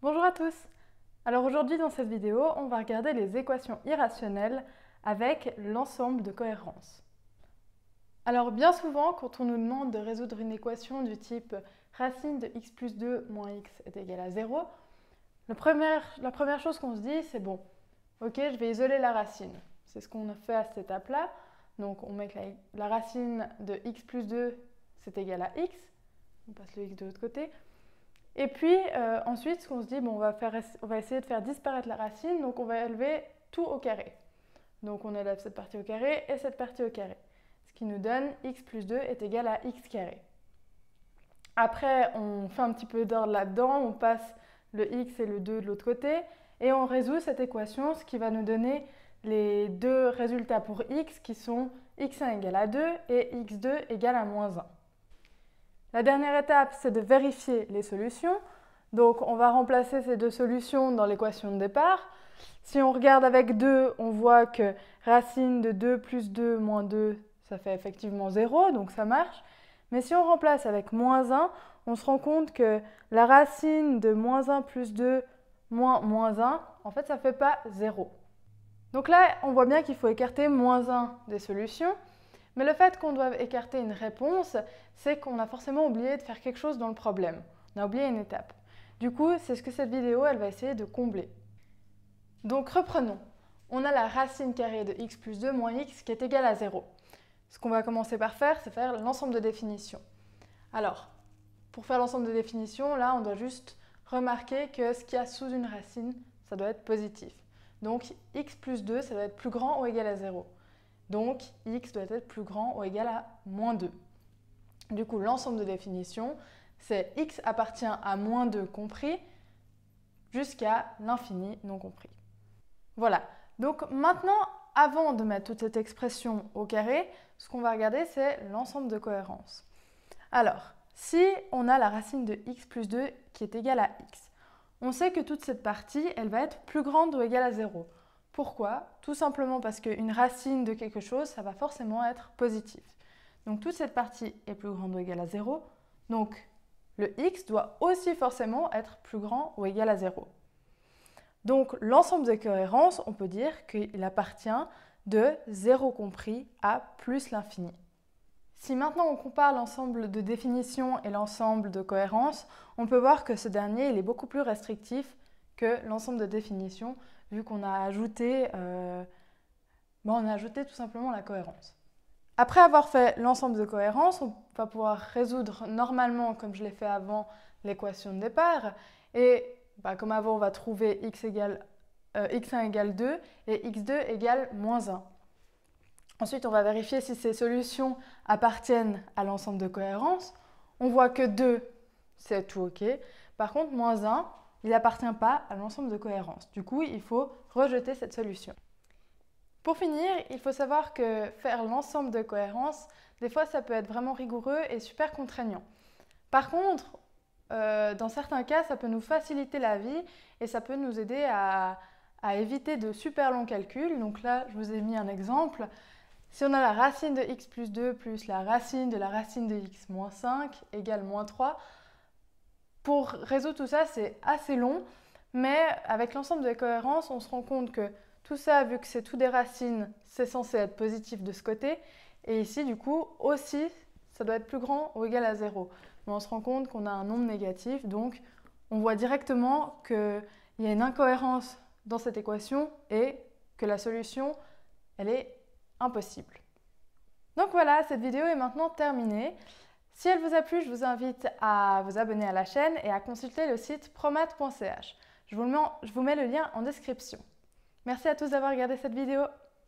Bonjour à tous! Alors aujourd'hui dans cette vidéo, on va regarder les équations irrationnelles avec l'ensemble de cohérence. Alors bien souvent, quand on nous demande de résoudre une équation du type racine de x plus 2 moins x est égal à 0, la première chose qu'on se dit, c'est bon, ok, je vais isoler la racine. C'est ce qu'on a fait à cette étape-là. Donc on met que la racine de x plus 2, c'est égal à x. On passe le x de l'autre côté. Et puis ensuite, ce qu'on se dit, bon, on va essayer de faire disparaître la racine, donc on va élever tout au carré. Donc on élève cette partie au carré et cette partie au carré. Ce qui nous donne x plus 2 est égal à x carré. Après, on fait un petit peu d'ordre là-dedans, on passe le x et le 2 de l'autre côté, et on résout cette équation, ce qui va nous donner les deux résultats pour x qui sont x1 égale à 2 et x2 égale à moins 1. La dernière étape, c'est de vérifier les solutions. Donc, on va remplacer ces deux solutions dans l'équation de départ. Si on regarde avec 2, on voit que racine de 2 plus 2 moins 2, ça fait effectivement 0, donc ça marche. Mais si on remplace avec moins 1, on se rend compte que la racine de moins 1 plus 2 moins moins 1, en fait, ça ne fait pas 0. Donc là, on voit bien qu'il faut écarter moins 1 des solutions. Mais le fait qu'on doive écarter une réponse, c'est qu'on a forcément oublié de faire quelque chose dans le problème. On a oublié une étape. Du coup, c'est ce que cette vidéo, elle va essayer de combler. Donc reprenons. On a la racine carrée de x plus 2 moins x qui est égale à 0. Ce qu'on va commencer par faire, c'est faire l'ensemble de définitions. Alors, pour faire l'ensemble de définitions, là, on doit juste remarquer que ce qu'il y a sous une racine, ça doit être positif. Donc, x plus 2, ça doit être plus grand ou égal à 0. Donc, x doit être plus grand ou égal à moins 2. Du coup, l'ensemble de définitions, c'est x appartient à moins 2 compris jusqu'à l'infini non compris. Voilà. Donc maintenant, avant de mettre toute cette expression au carré, ce qu'on va regarder, c'est l'ensemble de cohérence. Alors, si on a la racine de x plus 2 qui est égale à x, on sait que toute cette partie, elle va être plus grande ou égale à 0. Pourquoi? Tout simplement parce qu'une racine de quelque chose, ça va forcément être positif. Donc toute cette partie est plus grande ou égale à 0. Donc le x doit aussi forcément être plus grand ou égal à 0. Donc l'ensemble des cohérences, on peut dire qu'il appartient de 0 compris à plus l'infini. Si maintenant on compare l'ensemble de définitions et l'ensemble de cohérences, on peut voir que ce dernier il est beaucoup plus restrictif que l'ensemble de définitions, vu qu'on a ajouté, tout simplement la cohérence. Après avoir fait l'ensemble de cohérence, on va pouvoir résoudre normalement, comme je l'ai fait avant, l'équation de départ. Et comme avant, on va trouver x1 égale 2 et x2 égale moins 1. Ensuite, on va vérifier si ces solutions appartiennent à l'ensemble de cohérence. On voit que 2, c'est tout OK. Par contre, moins 1, il n'appartient pas à l'ensemble de cohérence. Du coup, il faut rejeter cette solution. Pour finir, il faut savoir que faire l'ensemble de cohérence, des fois, ça peut être vraiment rigoureux et super contraignant. Par contre, dans certains cas, ça peut nous faciliter la vie et ça peut nous aider à éviter de super longs calculs. Donc là, je vous ai mis un exemple. Si on a la racine de x plus 2 plus la racine de x moins 5 égale moins 3, pour résoudre tout ça, c'est assez long, mais avec l'ensemble des cohérences, on se rend compte que tout ça, vu que c'est tout des racines, c'est censé être positif de ce côté. Et ici, du coup, aussi, ça doit être plus grand ou égal à 0. Mais on se rend compte qu'on a un nombre négatif, donc on voit directement qu'il y a une incohérence dans cette équation et que la solution, elle est impossible. Donc voilà, cette vidéo est maintenant terminée. Si elle vous a plu, je vous invite à vous abonner à la chaîne et à consulter le site promat.ch. Je vous mets le lien en description. Merci à tous d'avoir regardé cette vidéo.